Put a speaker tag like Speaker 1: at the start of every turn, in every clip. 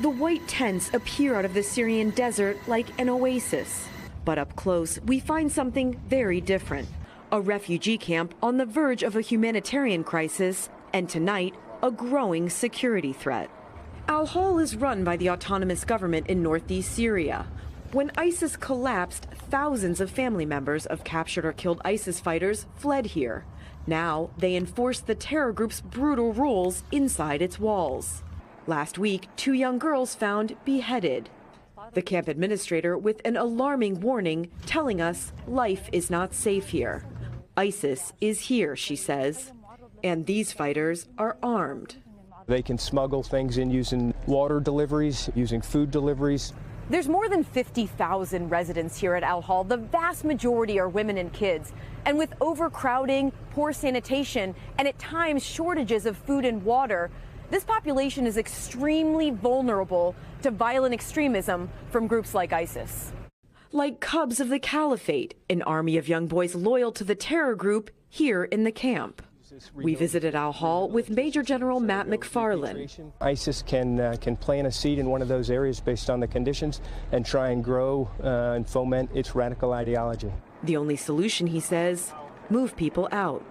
Speaker 1: The white tents appear out of the Syrian desert like an oasis. But up close, we find something very different. A refugee camp on the verge of a humanitarian crisis, and tonight, a growing security threat. Al-Hol is run by the autonomous government in Northeast Syria. When ISIS collapsed, thousands of family members of captured or killed ISIS fighters fled here. Now, they enforce the terror group's brutal rules inside its walls. Last week, 2 young girls found beheaded. The camp administrator with an alarming warning telling us life is not safe here. ISIS is here, she says, and these fighters are armed.
Speaker 2: They can smuggle things in using water deliveries, using food deliveries.
Speaker 3: There's more than 50,000 residents here at Al-Hol. The vast majority are women and kids. And with overcrowding, poor sanitation, and at times shortages of food and water, this population is extremely vulnerable to violent extremism from groups like ISIS.
Speaker 1: Like cubs of the caliphate, an army of young boys loyal to the terror group here in the camp. We visited Al-Hol with Major General Matt McFarland.
Speaker 2: ISIS can plant a seed in one of those areas based on the conditions and try and grow and foment its radical ideology.
Speaker 1: The only solution, he says, move people out.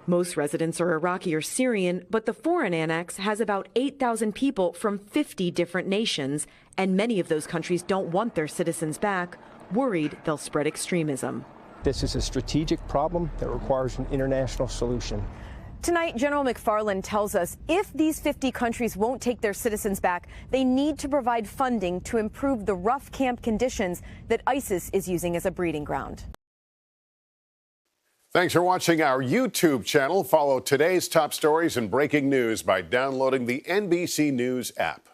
Speaker 1: Most residents are Iraqi or Syrian, but the foreign annex has about 8,000 people from 50 different nations, and many of those countries don't want their citizens back, worried they'll spread extremism.
Speaker 2: This is a strategic problem that requires an international solution.
Speaker 3: Tonight, General McFarland tells us if these 50 countries won't take their citizens back, they need to provide funding to improve the rough camp conditions that ISIS is using as a breeding ground.
Speaker 4: Thanks for watching our YouTube channel. Follow today's top stories and breaking news by downloading the NBC News app.